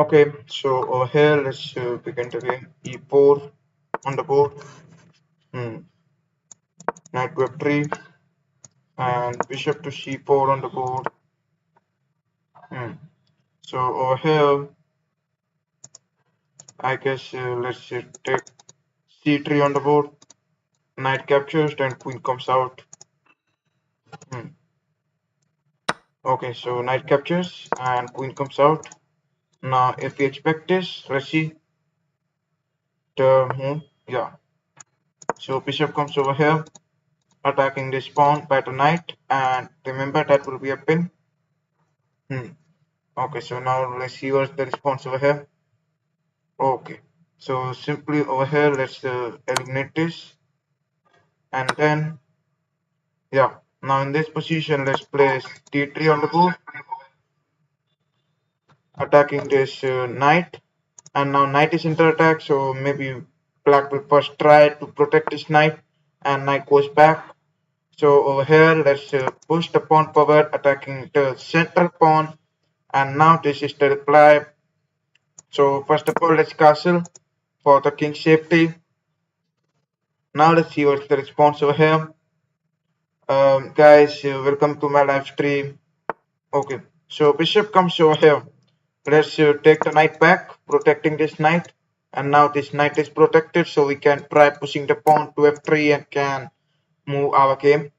Okay, so over here let's begin the game. E4 on the board. Knight to f3 and bishop to c4 on the board. So over here, I guess let's take c3 on the board. Knight captures, then queen comes out. Okay, so knight captures and queen comes out. Now if we expect this, let's see the move. Yeah. So bishop comes over here, attacking this pawn by the knight, and remember that will be a pin. Okay, so now let's see what's the response over here. Okay, so simply over here, let's eliminate this, and then yeah. Now in this position, let's place d3 on the board, attacking this knight, and now knight is under attack. So maybe black will first try to protect this knight, and knight goes back. So over here, let's push the pawn forward, attacking the central pawn, and now this is the reply. So first of all, let's castle for the king's safety. Now let's see what's the response over here. Guys, welcome to my live stream. Okay, so bishop comes over here. Let's take the knight back, protecting this knight. And now this knight is protected, so we can try pushing the pawn to f3 and can move our game.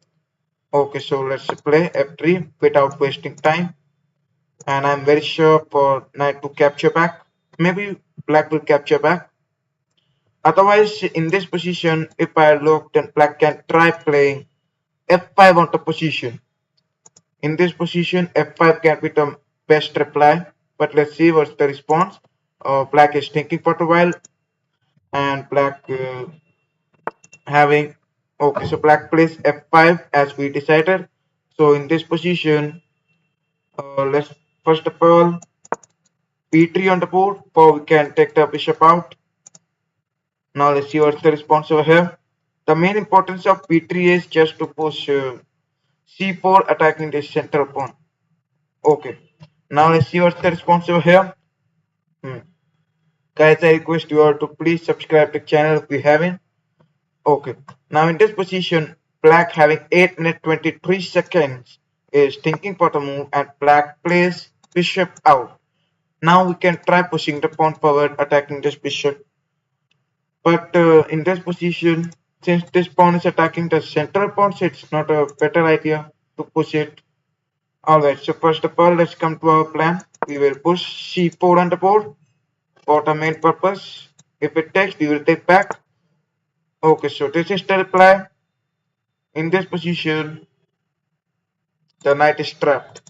Okay, so let's play f3 without wasting time. And I'm very sure for knight to capture back. Maybe black will capture back. Otherwise, in this position, if I look, then black can try playing f5 on the position. In this position, f5 can be the best reply, but let's see what's the response. Black is thinking for a while, and black having okay. So black plays f5 as we decided. So in this position, let's first of all b3 on the board, for we can take the bishop out. Now let's see what's the response over here. The main importance of b3 is just to push c4 attacking this central pawn. Okay, now let's see what's the response over here. Guys, I request you all to please subscribe to the channel if you haven't. Okay, now in this position, black having 8 minutes 23 seconds is thinking for the move, and black plays bishop out. Now we can try pushing the pawn forward, attacking this bishop. But in this position, since this pawn is attacking the central pawn, so it's not a better idea to push it. Alright, so first of all, let's come to our plan. We will push c4 on the board for the main purpose. If it takes, we will take back. Okay, so this is the reply. In this position, the knight is trapped.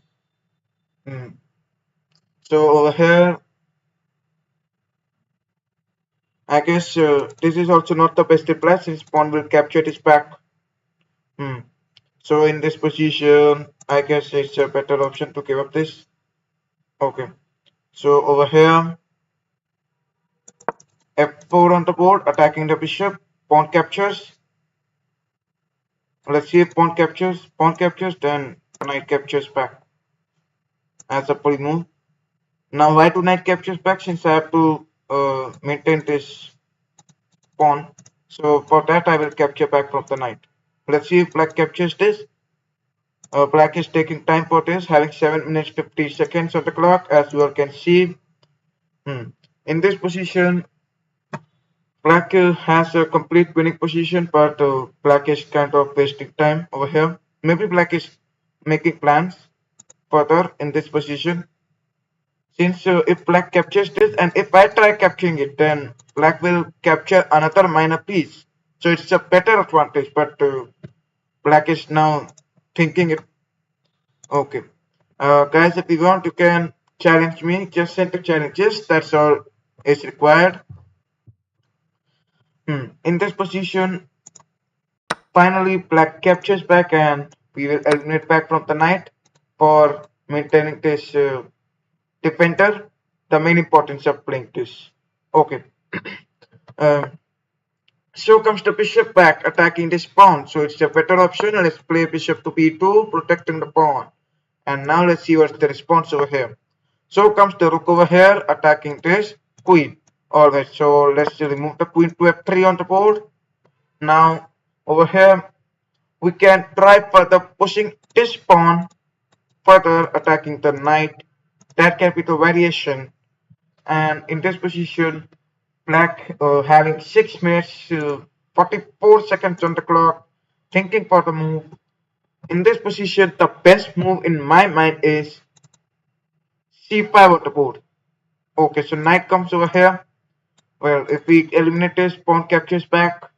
So over here, I guess this is also not the best reply since pawn will capture this back. So in this position, I guess it's a better option to give up this. Okay, so over here, f4 on the board, attacking the bishop, pawn captures. Let's see if pawn captures, then knight captures back as a pull move. Now why do knight captures back, since I have to maintain this pawn, so for that I will capture back from the knight. Let's see if black captures this. Black is taking time for this, having 7 minutes 50 seconds on the clock, as you all can see. In this position, black has a complete winning position, but black is kind of wasting time over here. Maybe black is making plans further in this position. Since if black captures this, and if I try capturing it, then black will capture another minor piece. So it's a better advantage, but black is now thinking it. Okay. Guys, if you want, you can challenge me. Just send the challenges. That's all is required. In this position, finally black captures back, and we will eliminate back from the knight for maintaining this defender. The main importance of playing this. Okay. So comes the bishop back, attacking this pawn. So it's a better option. Let's play bishop to b2, protecting the pawn. And now let's see what's the response over here. So comes the rook over here attacking this queen. Alright, so let's remove the queen to f3 on the board. Now over here we can try further pushing this pawn, further attacking the knight. That can be the variation. And in this position, black having 6 minutes 44 seconds on the clock, thinking for the move. In this position, the best move in my mind is c5 on the board. Okay, so knight comes over here. Well, if we eliminate this, pawn captures back,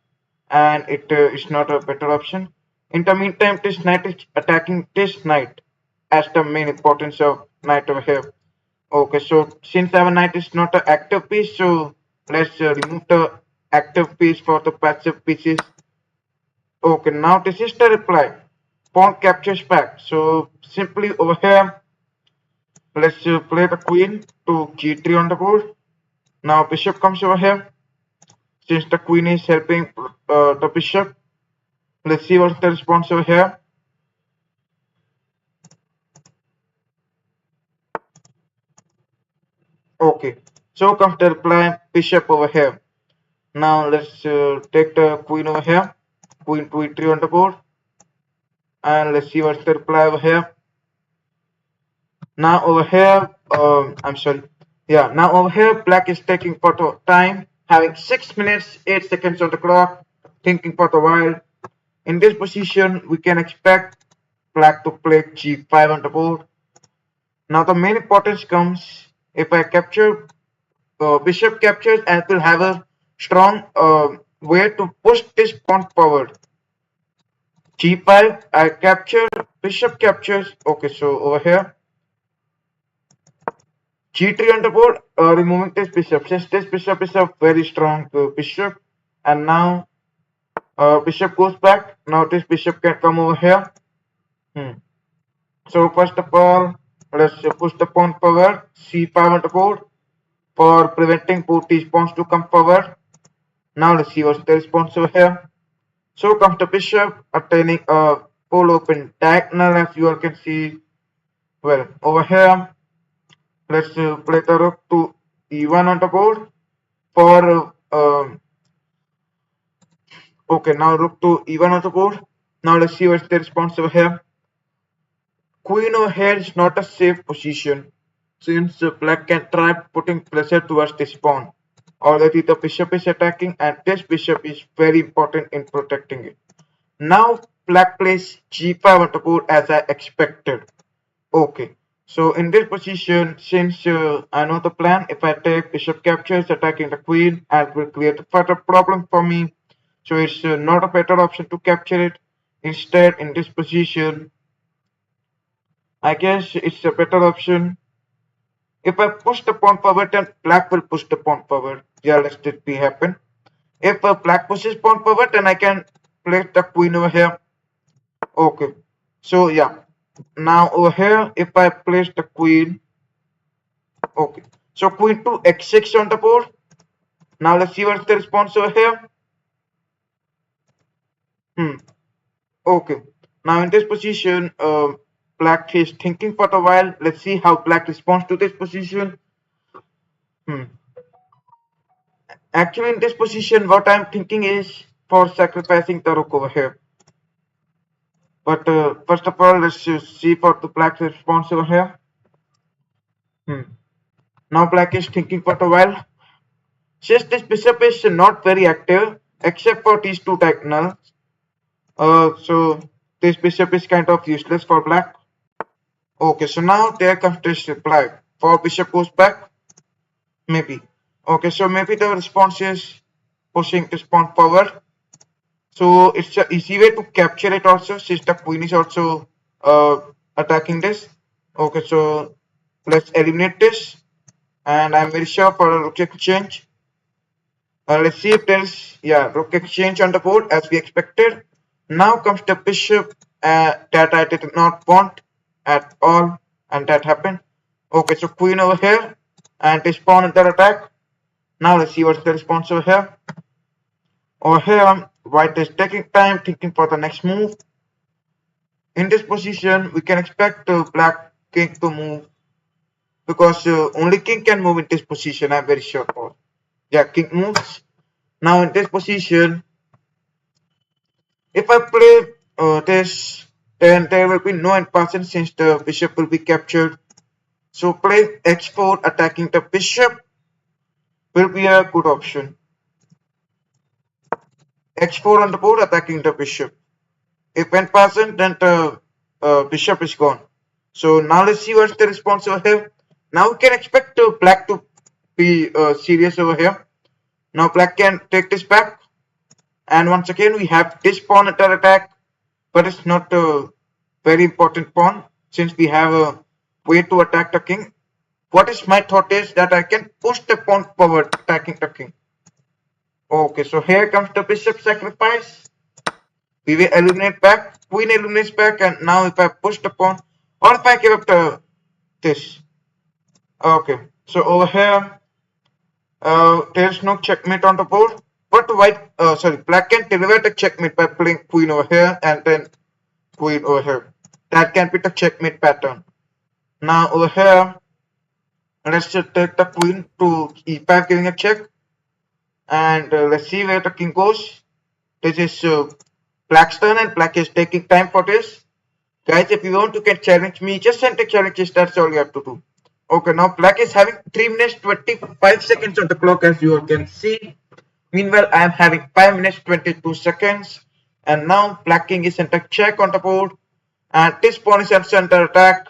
and it is not a better option. In the meantime, this knight is attacking this knight as the main importance of knight over here. Okay, so since our knight is not an active piece, so let's remove the active piece for the passive pieces. Okay, now this is the reply. Pawn captures back. So simply over here, let's play the queen to g3 on the board. Now bishop comes over here. Since the queen is helping the bishop, let's see what's the response over here. Okay, so comes the reply, bishop over here. Now let's take the queen over here, queen to e3 on the board, and let's see what's the reply over here. Now over here, I'm sorry, yeah, now over here, black is taking for the time, having 6 minutes 8 seconds on the clock, thinking for a while. In this position, we can expect black to play g5 on the board. Now the main importance comes if I capture bishop captures, and will have a strong way to push this pawn forward. g5, I capture, bishop captures. Okay, so over here, g3 on the board, removing this bishop. Since this bishop is a very strong bishop, and now bishop goes back. Now this bishop can come over here. So first of all, let's push the pawn forward, c5 on the board, for preventing both these pawns to come forward. Now let's see what's the response over here. So comes the bishop attaining a full open diagonal, as you all can see. Well, over here, let's play the rook to e1 on the board for okay, now rook to e1 on the board. Now let's see what's the response over here. Queen over here is not a safe position, since black can try putting pressure towards this pawn. Already the bishop is attacking, and this bishop is very important in protecting it. Now black plays g5 on the board as I expected. Okay, so in this position, since I know the plan, if I take bishop captures attacking the queen, it will create a further problem for me. So it's not a better option to capture it. Instead, in this position, I guess it's a better option. If I push the pawn forward, then black will push the pawn forward. Yeah, let it be happen. If black pushes pawn forward, then I can place the queen over here. Okay, so yeah. Now over here, if I place the queen, okay. So queen to x6 on the board. Now let's see what's the response over here. Okay. Now in this position, black is thinking for a while. Let's see how black responds to this position. Actually, in this position, what I'm thinking is for sacrificing the rook over here. But first of all, let's see for the black's response over here. Now black is thinking for a while. Since this bishop is not very active, except for these two diagonals, so this bishop is kind of useless for black. Okay, so now there comes this reply. For bishop goes back, maybe. Okay, so maybe the response is pushing this pawn forward. So it's an easy way to capture it also, since the queen is also attacking this. Okay, so let's eliminate this, and I'm very sure for a rook exchange. Let's see if there's rook exchange on the board as we expected. Now comes the bishop that I did not want at all, and that happened. Okay, so queen over here, and this pawn under attack. Now let's see what's the response over here. Over here, white is taking time, thinking for the next move. In this position, we can expect the black king to move. because only king can move in this position. I'm very sure for. Yeah, king moves. Now in this position, if I play this, then there will be no end person since the bishop will be captured. So playing h4 attacking the bishop will be a good option. h4 on the board attacking the bishop. If end person, then the bishop is gone. So now let's see what's the response over here. Now we can expect black to be serious over here. Now black can take this back. And once again we have this pawn under attack. But it's not a very important pawn since we have a way to attack the king. What is my thought is that I can push the pawn forward attacking the king. Okay, so here comes the bishop sacrifice. We will eliminate back, queen eliminates back, and now if I push the pawn, or if I give up this. Okay, so over here, there's no checkmate on the board, but black can deliver the checkmate by playing queen over here and then queen over here. That can be the checkmate pattern. Now over here, let's just take the queen to e5 giving a check, and let's see where the king goes. This is black's turn and black is taking time for this. Guys, if you want to get challenge me, just send the challenges, that's all you have to do. Okay, now black is having 3 minutes 25 seconds on the clock as you all can see. Meanwhile, I am having 5 minutes 22 seconds. And now black king is under check on the board. And this pawn is under attack.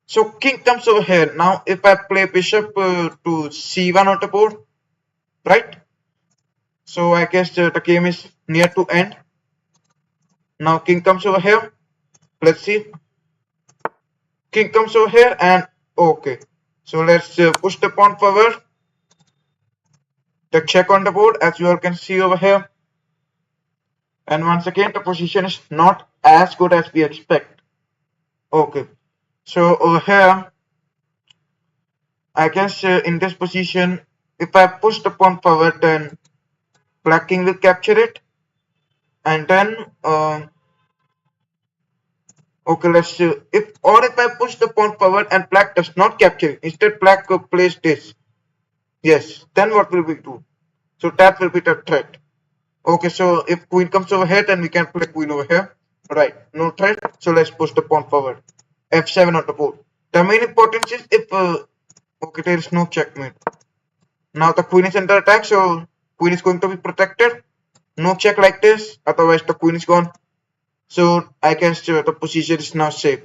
So king comes over here. Now if I play bishop to c1 on the board, right? So I guess the game is near to end. Now king comes over here. Let's see. King comes over here and okay. So let's push the pawn forward. The check on the board as you all can see over here. And once again the position is not as good as we expect. Okay. So over here, I guess in this position, if I push the pawn forward, then black king will capture it. And then okay, let's see. If I push the pawn forward and black does not capture it, instead black plays this. Yes, then what will we do? So that will be the threat. Okay, so if queen comes over here, then we can play queen over here. Right, no threat. So let's push the pawn forward. f7 on the board. The main importance is if okay, there is no checkmate. Now the queen is under attack, so queen is going to be protected. No check like this, otherwise the queen is gone. So I guess the position is now safe.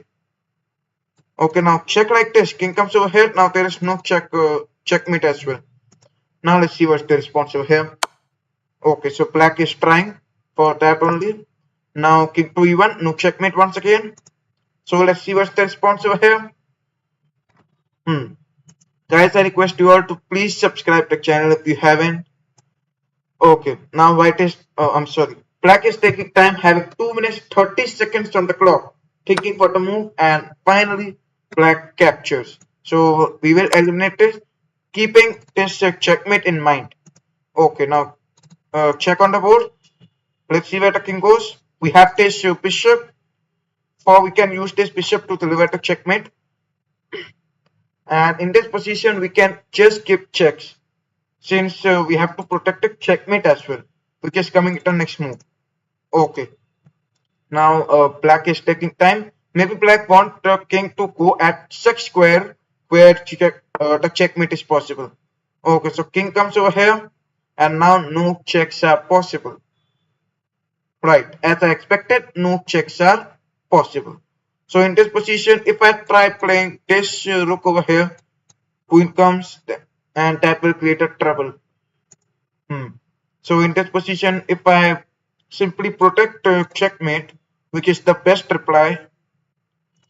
Okay, now check like this. King comes over here. Now there is no checkmate as well. Now let's see what's the response over here. Okay, so black is trying for that only. Now king to e1, no checkmate once again. So let's see what's the response over here. Guys, I request you all to please subscribe the channel if you haven't. Okay, now white is, black is taking time, having 2 minutes 30 seconds on the clock, thinking for the move, and finally black captures. So we will eliminate this, keeping this checkmate in mind. Okay, now check on the board. Let's see where the king goes. We have this bishop, or we can use this bishop to deliver the checkmate. And in this position, we can just give checks, since we have to protect the checkmate as well, which is coming in the next move. Okay. Now black is taking time. Maybe black want the king to go at such square where the checkmate is possible. Okay, so king comes over here, and now no checks are possible. Right, as I expected, no checks are possible. So in this position, if I try playing this rook over here, queen comes, and that will create a trouble. So in this position, if I simply protect checkmate, which is the best reply,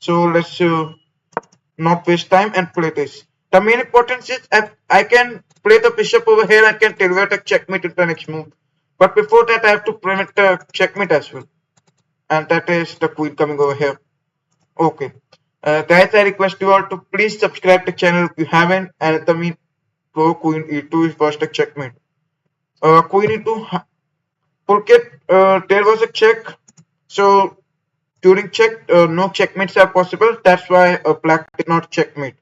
so let's not waste time and play this. The main importance is I can play the bishop over here and can deliver the checkmate in the next move. But before that, I have to prevent the checkmate as well. And that is the queen coming over here. Okay. Guys, I request you all to please subscribe the channel if you haven't. And at the mean, go queen e2 is first a checkmate. Queen e2, Pulkit, there was a check. So during check, no checkmates are possible. That's why black did not checkmate.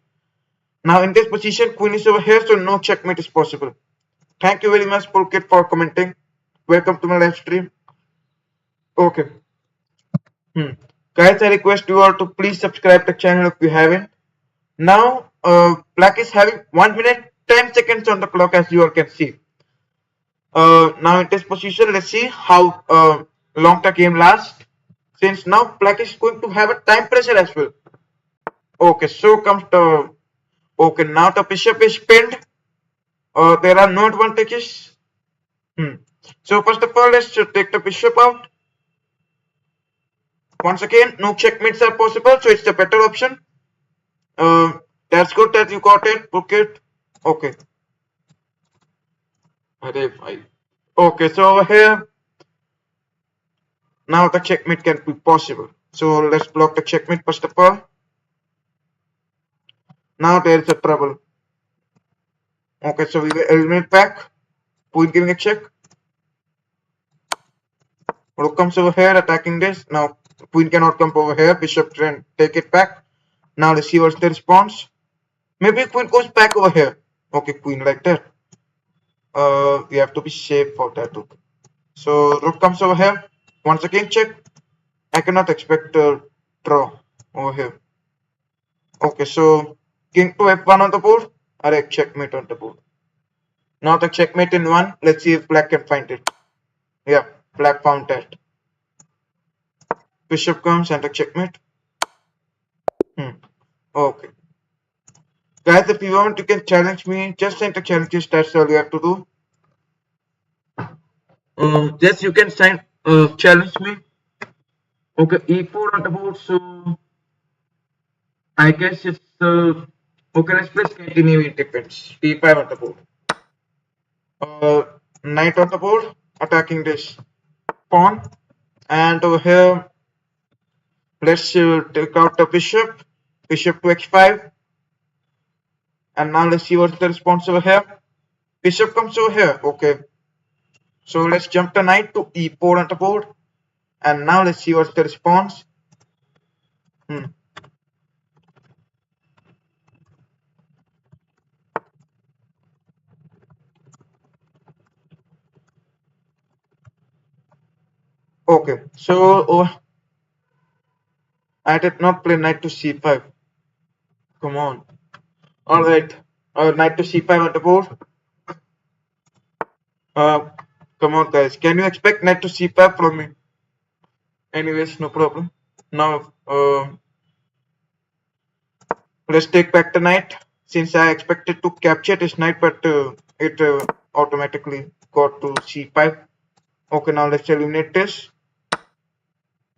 Now in this position, queen is over here, so no checkmate is possible. Thank you very much, Pulkit, for commenting. Welcome to my live stream. Okay. Guys, I request you all to please subscribe the channel if you haven't. Now, black is having 1 minute 10 seconds on the clock, as you all can see. Now in this position, let's see how long the game lasts. Since now black is going to have a time pressure as well. Okay, so comes the. Okay, now the bishop is pinned. There are no advantages. So first of all, let's take the bishop out. Once again, no checkmates are possible, so it's the better option. That's good that you got it, book it. Okay. Okay, so over here, now the checkmate can be possible. So let's block the checkmate first of all. Now there is a trouble. Okay, so we will eliminate back. Queen giving a check. Rook comes over here attacking this. Now queen cannot come over here. Bishop can take it back. Now let's see what's the response. Maybe queen goes back over here. Okay, queen like that. We have to be safe for that rook. So rook comes over here. Once again check. I cannot expect a draw over here. Okay, so king to f1 on the board. Or checkmate on the board. Now the checkmate in 1. Let's see if black can find it. Yeah, black found that. Bishop comes and a checkmate. Okay. Guys, if you want, you can challenge me. Just send the challenges. That's all you have to do. Yes, you can sign challenge me. Okay, e4 on the board. So I guess it's okay. Let's play Scandinavian defense. d5 on the board. Knight on the board, attacking this pawn, and over here, let's take out the bishop. Bishop to h5, and now let's see what's the response over here. Bishop comes over here. Okay. So let's jump the knight to e4 on the board. And now let's see what's the response. Okay, so I did not play knight to c5. Come on. Alright, knight to c5 on the board. Come on guys, can you expect knight to c5 from me? Anyways, no problem. Now, let's take back the knight. Since I expected to capture this knight, but it automatically got to c5. Okay, now let's eliminate this.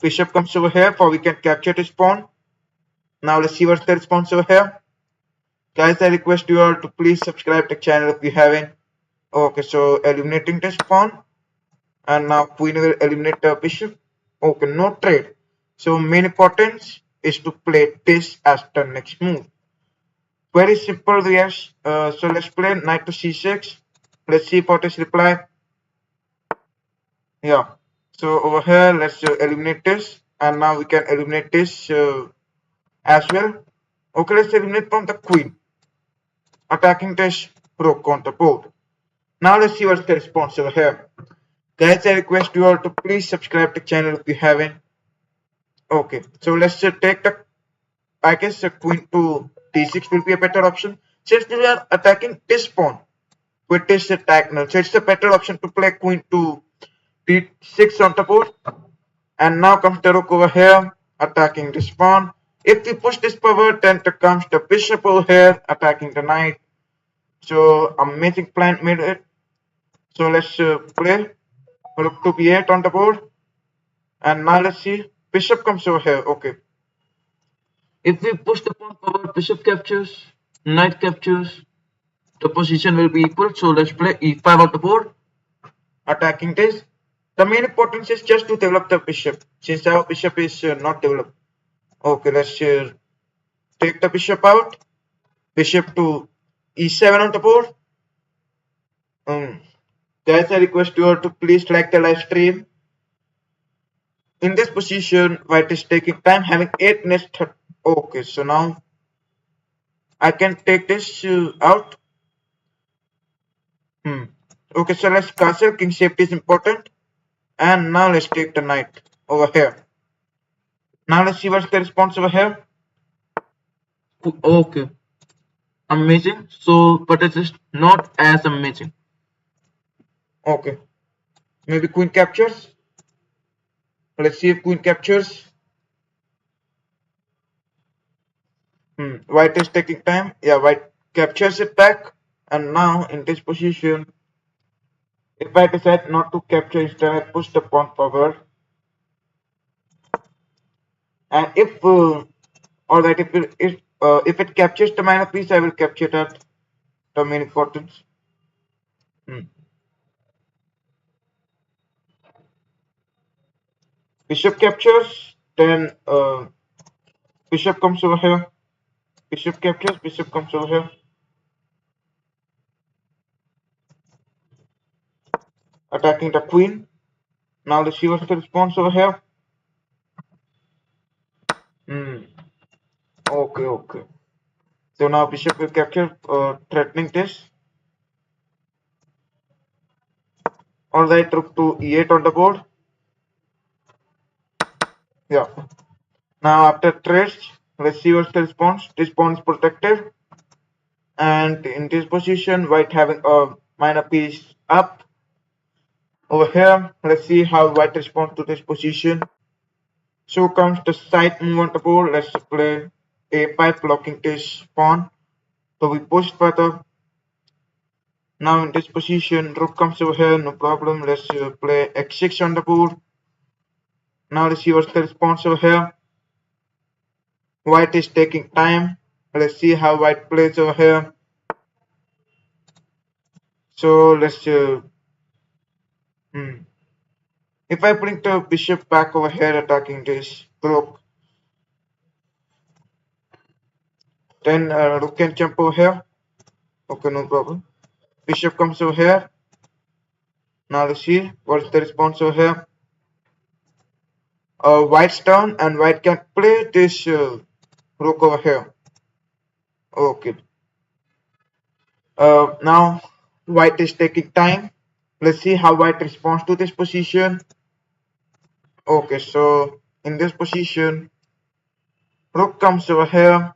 Bishop comes over here for we can capture this pawn. Now let's see what's the response over here. Guys, I request you all to please subscribe to the channel if you haven't. Okay, so eliminating this pawn. And now queen will eliminate the bishop. Okay, no trade. So main importance is to play this as the next move. Very simple, yes. So let's play knight to c6. Let's see what is reply. Yeah. So over here, let's eliminate this, and now we can eliminate this as well. Okay, let's eliminate from the queen, attacking this rook on the board. Now let's see what's the response over here. Guys, I request you all to please subscribe to the channel if you haven't. Okay, so let's take the, I guess the queen to d6 will be a better option since we are attacking this pawn with this diagonal. So it's a better option to play queen to d6 on the board. And now comes the rook over here attacking this pawn. If we push this forward, then comes the bishop over here attacking the knight. So amazing plan made it. So let's play rook to b8 on the board. And now let's see. Bishop comes over here. Okay. If we push the pawn forward, bishop captures, knight captures, the position will be equal. So let's play e5 on the board, attacking this. The main importance is just to develop the bishop, since our bishop is not developed. Okay, let's take the bishop out. Bishop to e7 on the board. Guys, I request you all to please like the live stream. In this position, white is taking time, having 8 minutes. Okay, so now I can take this out. Okay, so let's castle. King safety is important. And now let's take the knight over here. Now let's see what's the response over here. Okay, amazing. So, but it is not as amazing. Okay, maybe queen captures. Let's see if queen captures. White is taking time. Yeah, white captures it back. And now in this position, if I decide not to capture, instead I push the pawn forward. And if alright, if it captures the minor piece, I will capture that. The main importance. Hmm. Bishop captures, then bishop comes over here. Bishop captures, bishop comes over here. Attacking the queen. Now let's see what's the response over here. Okay, okay. So now bishop will capture, threatening this. Alright, rook to e8 on the board. Yeah. Now after trades, let's see what's the response. This pawn is protected. And in this position, white having a minor piece up. Over here, let's see how white responds to this position. So comes the side move on the board. Let's play a5 blocking this pawn. So we push further. Now in this position, rook comes over here, no problem. Let's play x6 on the board. Now let's see what's the response over here. White is taking time. Let's see how white plays over here. So let's if I bring the bishop back over here attacking this rook, then rook can jump over here. Okay, no problem. Bishop comes over here. Now let's see what's the response over here. White's turn, and white can play this rook over here. Okay. Now white is taking time. Let's see how white responds to this position. Okay, so in this position, rook comes over here.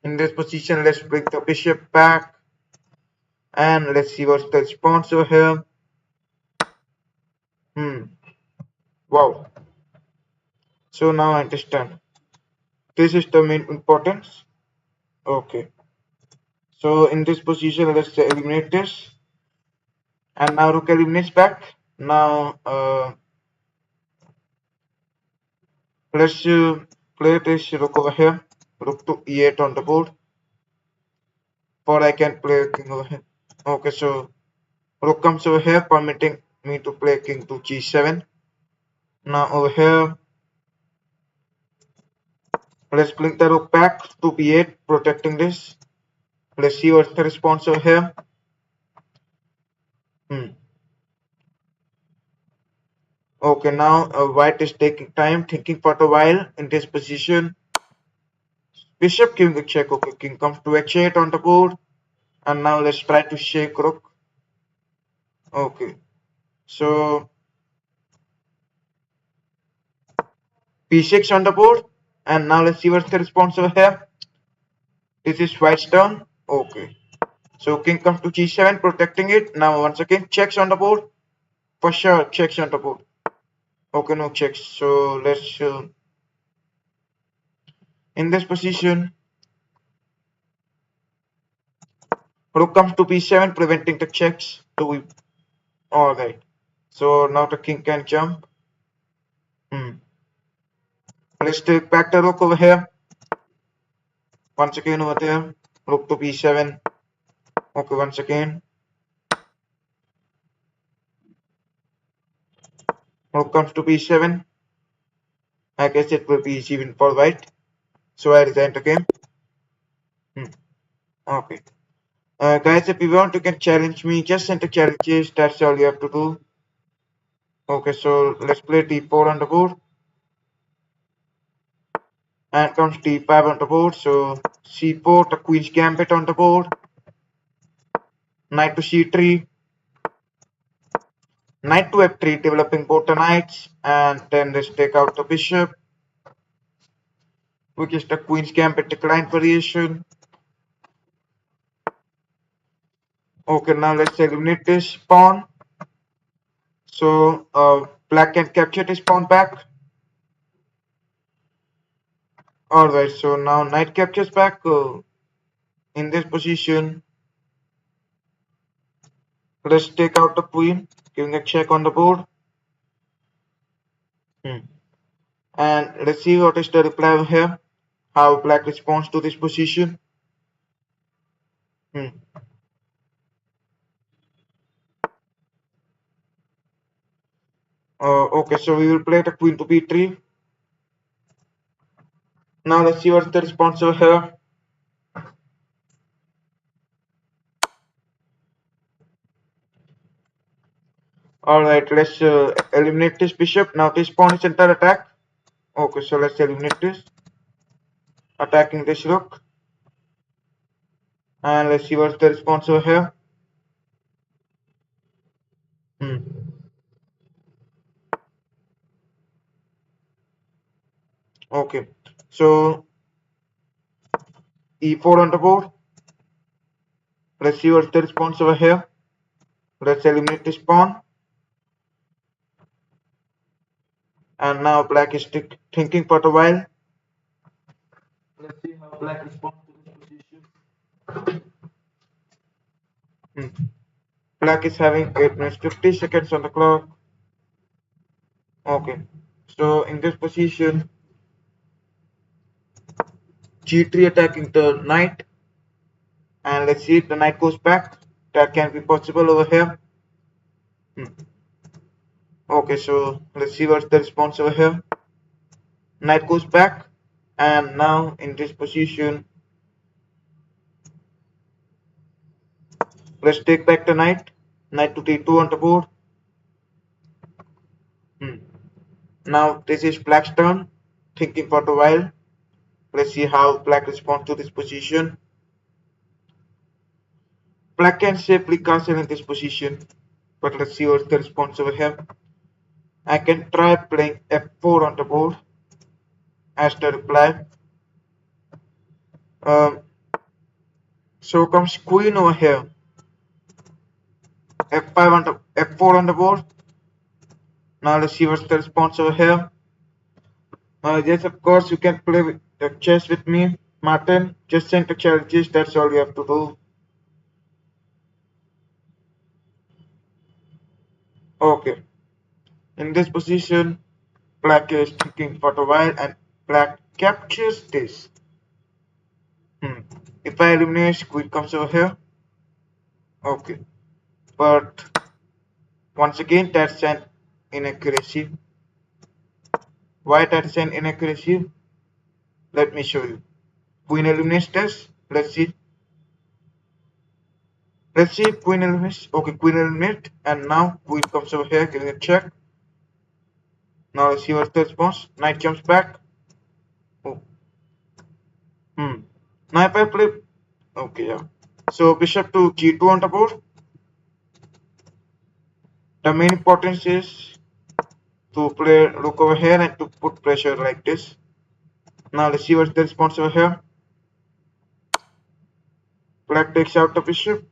In this position, let's bring the bishop back. And let's see what's the response over here. Wow. So now I understand. This is the main importance. Okay. So in this position, let's eliminate this. And now rook eliminates back. Now let's play this rook over here. Rook to e8 on the board. Or I can play king over here. Okay, so rook comes over here, permitting me to play king to g7. Now over here, let's bring the rook back to b8, protecting this. Let's see what's the response over here. Okay, now white is taking time, thinking for a while in this position. Bishop king check. Okay, king comes to h8 on the board. And now let's try to shake rook. Okay, so b6 on the board. And now let's see what's the response over here. This is white's turn. Okay, so king comes to g7, protecting it. Now once again, checks on the board. For sure, checks on the board. Okay, no checks. So let's in this position, rook comes to b7, preventing the checks. So alright. So now the king can jump. Let's take back the rook over here. Once again over there. Rook to b7. Okay, once again. Rook comes to b7. I guess it will be easy win for white. So I resign the game. Okay. Guys, if you want, you can challenge me. Just send the challenges. That's all you have to do. Okay, so let's play d4 on the board. And comes d5 on the board. So c4, the queen's gambit on the board. Knight to c3. Knight to f3, developing both the knights, and then let's take out the bishop, which is the queen's gambit decline variation. Okay, now let's eliminate this pawn. So black can capture this pawn back. Alright, so now knight captures back in this position. Let's take out the queen, giving a check on the board. And let's see what is the reply over here. How black responds to this position. Okay, so we will play the queen to b3. Now let's see what's the response over here. Alright, let's eliminate this bishop. Now this pawn is under attack. Okay, so let's eliminate this. Attacking this rook. And let's see what's the response over here. Okay, so e4 on the board. Let's see what's the response over here. Let's eliminate this pawn. And now black is thinking for a while. Let's see how black responds to this position. Black is having 8 minutes 50 seconds on the clock. Okay, so in this position, g3 attacking the knight, and let's see if the knight goes back. That can be possible over here. Okay, so let's see what's the response over here. Knight goes back, and now in this position, let's take back the knight. Knight to d2 on the board. Now this is black's turn, thinking for a while. Let's see how black responds to this position. Black can safely castle in this position, but let's see what's the response over here. I can try playing f4 on the board as the reply. So comes queen over here. f5 on the f4 on the board. Now let's see what's the response over here. Yes, of course, you can play with the chess with me, Martin. Just send the challenges. That's all you have to do. Okay. In this position, black is thinking for a while, and black captures this. If I eliminate, queen comes over here. Okay. But once again, that's an inaccuracy. Why that's an inaccuracy? Let me show you. Queen eliminates this. Let's see. Let's see if queen eliminates. Okay, queen eliminates, and now queen comes over here, getting a check. Now let's see what's the response. Knight jumps back. Oh. Now if I play, okay, yeah. So bishop to g2 on the board. The main importance is to play rook over here and to put pressure like this. Now let's see what's the response over here. Black takes out the bishop.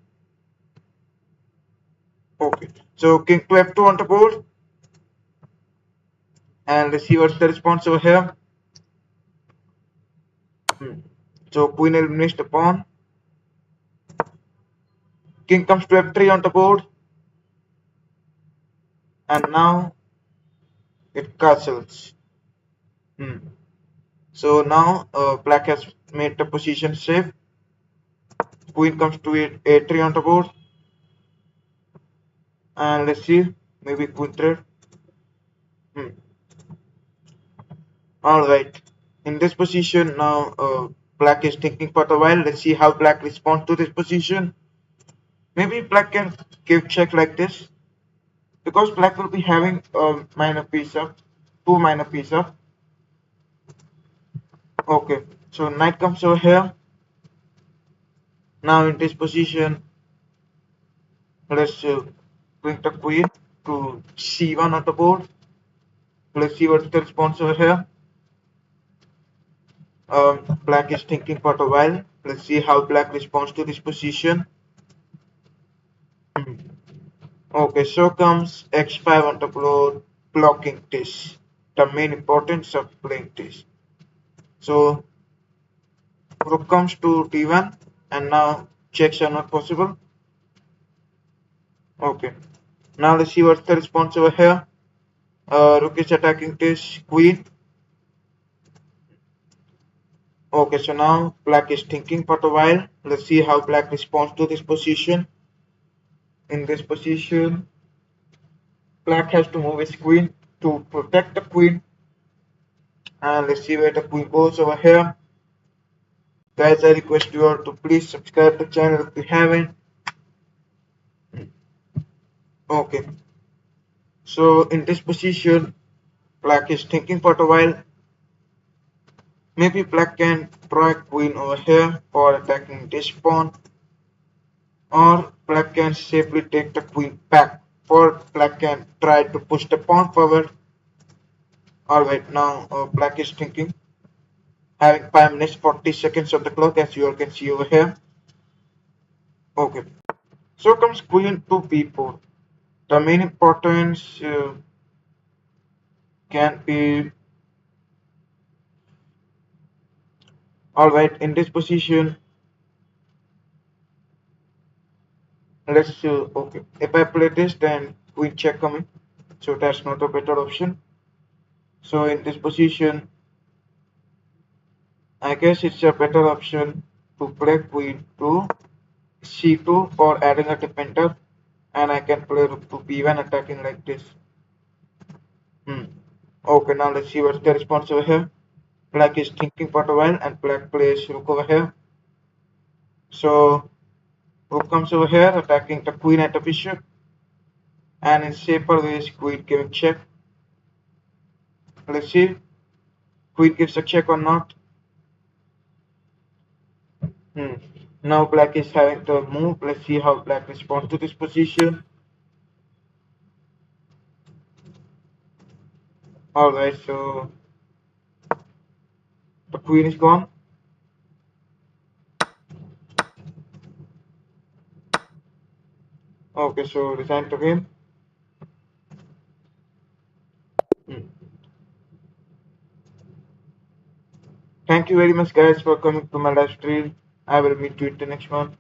Okay, so king to f2 on the board. And let's see what's the response over here. So queen eliminates the pawn. King comes to f3 on the board. And now it castles. So now black has made the position safe. Queen comes to a3 on the board. And let's see, maybe queen thread. Alright, in this position now black is thinking for a while. Let's see how black responds to this position. Maybe black can give check like this, because black will be having a minor piece up, 2 minor piece up. Okay, so knight comes over here. Now in this position, let's bring the queen to c1 on the board. Let's see what's the response over here. Black is thinking for a while. Let's see how black responds to this position. Okay, so comes x5 on the board, blocking this. The main importance of playing this. So rook comes to d1, and now checks are not possible. Okay, now let's see what's the response over here. Rook is attacking this queen. Okay, so now black is thinking for a while. Let's see how black responds to this position. In this position, black has to move his queen to protect the queen. And let's see where the queen goes over here. Guys, I request you all to please subscribe the channel if you haven't. Okay, so in this position, black is thinking for a while. Maybe black can try queen over here for attacking this pawn, or black can safely take the queen back, or black can try to push the pawn forward. Alright, now black is thinking, having 5 minutes 40 seconds of the clock, as you all can see over here. Okay, so comes queen to b4. The main importance can be, alright, in this position, let's okay, if I play this, then queen check coming, so that's not a better option. So in this position, I guess it's a better option to play queen to c2 for adding a defender, and I can play rook to b1 attacking like this. Okay, now let's see what's the response over here. Black is thinking for a while, and black plays rook over here. So rook comes over here, attacking the queen at the bishop, and in safer ways, queen giving check. Let's see, queen gives a check or not. Now black is having to move. Let's see how black responds to this position. Alright, so the queen is gone. Okay, so resign to game. Thank you very much guys for coming to my live stream. I will meet you in the next one.